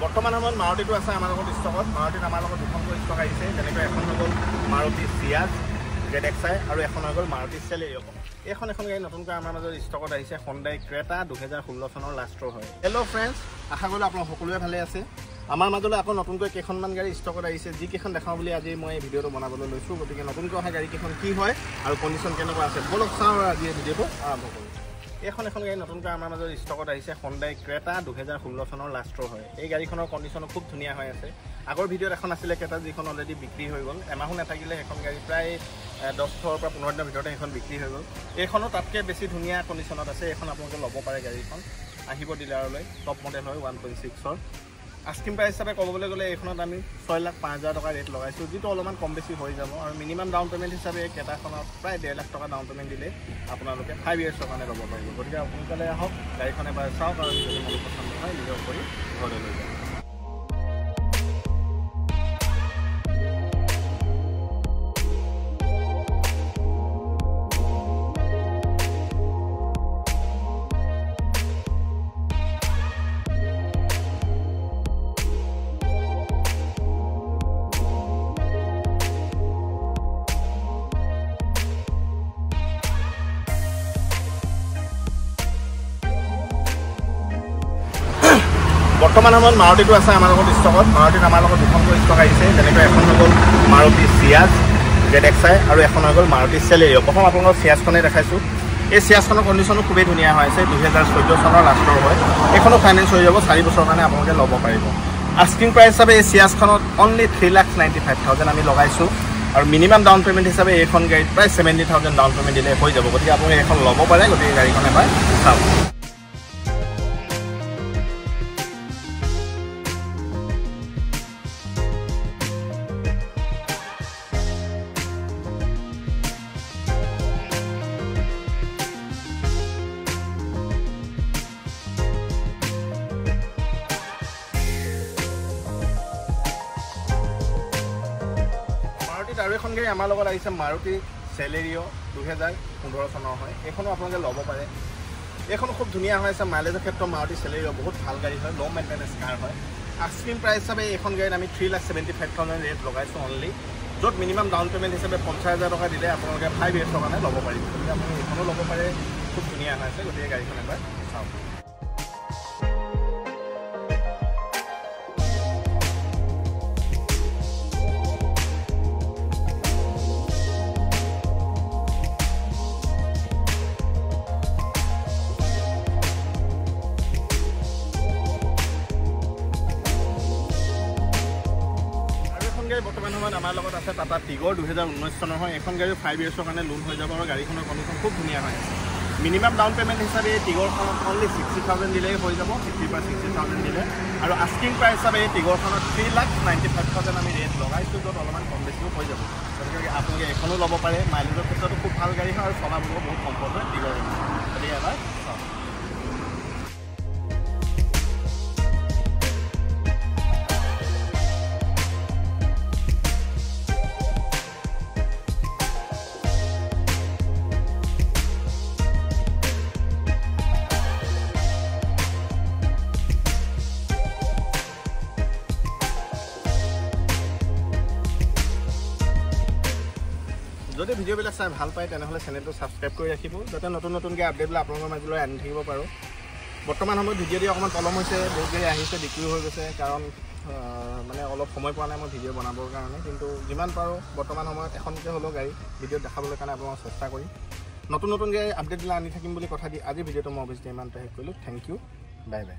বৰ্তমান সময়ত মাৰুতিটো আছে আমাৰ লগত ষ্টকত। মাৰুতিত আমাৰ লগত দুখনকৈ ষ্টক আহিছে, যেনেকৈ এখন হৈ গ'ল মাৰুতি চিয়াজ ZXi আৰু এখন হৈ গ'ল মাৰুতি চেলেৰিঅ। এখন গাড়ী নতুনকৈ আমাৰ মাজত ষ্টকত আহিছে, হণ্ডাই ক্ৰেটা 2016 চনৰ লাষ্টৰ হয়। হেল্ল' ফ্ৰেণ্ডছ, আশা কৰিলোঁ আপোনালোক সকলোৱে ভালে আছে। আমাৰ মাজলৈ আকৌ নতুনকৈ কেইখনমান গাড়ী ষ্টকত আহিছে, যিকেইখন দেখাওঁ বুলি আজি মই এই ভিডিঅ'টো বনাবলৈ লৈছোঁ। গতিকে নতুনকৈ অহা গাড়ীকেইখন কি হয় আৰু কণ্ডিশ্যন কেনেকুৱা আছে বলক চাওঁ আৰু আজি এই ভিডিঅ'টো আৰম্ভ কৰোঁ। এখন গাড়ী নতুনকৈ আমাৰ মাজত ষ্টকত আহিছে, হণ্ডাই ক্ৰেটা 2016 চনৰ লাষ্টৰ হয়। এই গাড়ীখনৰ কণ্ডিশ্যনো খুব ধুনীয়া হৈ আছে। আগৰ ভিডিঅ'ত এখন আছিলে ক্ৰেটা, যিখন অলৰেডি বিক্ৰী হৈ গ'ল। এমাহো নাথাকিলে সেইখন গাড়ী প্ৰায় 10 পৰা 15 দিনৰ ভিতৰতে সেইখন বিক্ৰী হৈ গ'ল। এইখনো তাতকৈ বেছি ধুনীয়া কণ্ডিশ্যনত আছে। এইখন আপোনালোকে ল'ব পাৰে। গাড়ীখন আহিব ডিলাৰলৈ, টপ মডেল হয় 1.6ৰ। আস্কিং প্ৰাইচ হিচাপে ক'বলৈ গ'লে এইখনত আমি 6,05,000 টকা ৰেট লগাইছোঁ, যিটো অলপমান কম বেছি হৈ যাব। আৰু মিনিমাম ডাউন পে'মেণ্ট হিচাপে ক্ৰেটাখনত প্ৰায় 1.5 লাখ টকা ডাউন পে'মেণ্ট দিলে আপোনালোকে 5 yearsৰ কাৰণে ল'ব পাৰিব। গতিকে সোনকালে আহক, গাড়ীখন এবাৰ চাওক আৰু যদি মন পচন্দ হয় নিজৰ কৰি ঘৰলৈ লৈ যাওক। বৰ্তমান সময়ত মাৰুতিটো আছে আমাৰ লগত ষ্টকত। মাৰুতিত আমাৰ লগত দুখনকৈ ষ্টক আহিছে, যেনেকৈ এখন হৈ গ'ল মাৰুতি চিয়াজ ZXi আৰু এখন হৈ গ'ল মাৰুতি চেলেৰিঅ। প্ৰথম আপোনালোকক চিয়াজখনেই দেখাইছোঁ। এই চিয়াজখনৰ কণ্ডিশ্যনো খুবেই ধুনীয়া হৈ আছে, 2014 চনৰ লাষ্টৰ হয়। এইখনো ফাইনেন্স হৈ যাব, 4 বছৰৰ কাৰণে আপোনালোকে ল'ব পাৰিব। আস্কিং প্ৰাইচ হিচাপে এই চিয়াজখনত অনলি 3,95,000 আমি লগাইছোঁ। আৰু মিনিমাম ডাউন পে'মেণ্ট হিচাপে এইখন গাড়ীত প্ৰায় 70,000 ডাউন পে'মেণ্ট দিলে হৈ যাব। গতিকে আপুনি এইখন ল'ব পাৰে। গতিকে গাড়ীখন এবাৰ চাওক। আৰু এখন গাড়ী আমাৰ লগত আহিছে, মাৰুতি চেলেৰিঅ 2015 চনৰ হয়। এইখনো আপোনালোকে ল'ব পাৰে। এইখনো খুব ধুনীয়া হৈ আছে। মাইলেজৰ ক্ষেত্ৰত মাৰুতি চেলেৰিঅ বহুত ভাল গাড়ী হয়, ল' মেইনটেনেঞ্চ কাৰ হয়। আস্কিং প্ৰাইচ হিচাপে এইখন গাড়ীত আমি 3,75,000 ৰেট লগাইছোঁ অনলি, য'ত মিনিমাম ডাউন পে'মেণ্ট হিচাপে 50,000 টকা দিলে আপোনালোকে 5 yearsৰ কাৰণে ল'ব পাৰিব। গতিকে আপুনি এইখনো ল'ব পাৰে, খুব ধুনীয়া হৈ আছে। গতিকে গাড়ীখন এবাৰ চাওক। বৰ্তমান সময়ত আমাৰ লগত আছে টাটা টিগৰ 2019 চনৰ হয়। এখন গাড়ী 5 yearsৰ কাৰণে লোন হৈ যাব আৰু গাড়ীখনৰ কণ্ডিশ্যন খুব ধুনীয়া হয়। মিনিমাম ডাউন পে'মেণ্ট হিচাপে এই টিগৰখনত অনলি 60,000 দিলেই হৈ যাব, 50 পৰা 60,000 দিলে। আৰু আস্কিং প্ৰাইচ হিচাপে এই টিগৰখনত 3,95,000 আমি ৰেট লগাইছোঁ, য'ত অলপমান কম বেছিও হৈ যাব। গতিকে আপোনালোকে এইখনো ল'ব পাৰে। মাইলেজৰ ক্ষেত্ৰতো খুব ভাল গাড়ী হয় আৰু চলাবলৈও বহুত কমফৰ্ট হয় টিগৰ। গতিকে এবাৰ চাওক। যদি ভিডিঅ'বিলাক চাই ভাল পায় তেনেহ'লে চেনেলটো ছাবস্ক্ৰাইব কৰি ৰাখিব, যাতে নতুনকৈ আপডেটবিলাক আপোনালোকৰ মাজলৈ আনি থাকিব পাৰোঁ। বৰ্তমান সময়ত ভিডিঅ' দি অকণমান পলম হৈছে, বহুত গাড়ী আহিছে, বিক্ৰী হৈ গৈছে, কাৰণ মানে অলপ সময় পোৱা নাই মই ভিডিঅ' বনাবৰ কাৰণে। কিন্তু যিমান পাৰোঁ বৰ্তমান সময়ত এখনকৈ হ'লেও গাড়ী ভিডিঅ'ত দেখাবলৈ কাৰণে আপোনালোকক চেষ্টা কৰিম। নতুন গাড়ী আপডেটবিলাক আনি থাকিম বুলি কথা দি আজি ভিডিঅ'টো মই অৱশ্যে ইমানতে শেষ কৰিলোঁ। Thank you, bye by.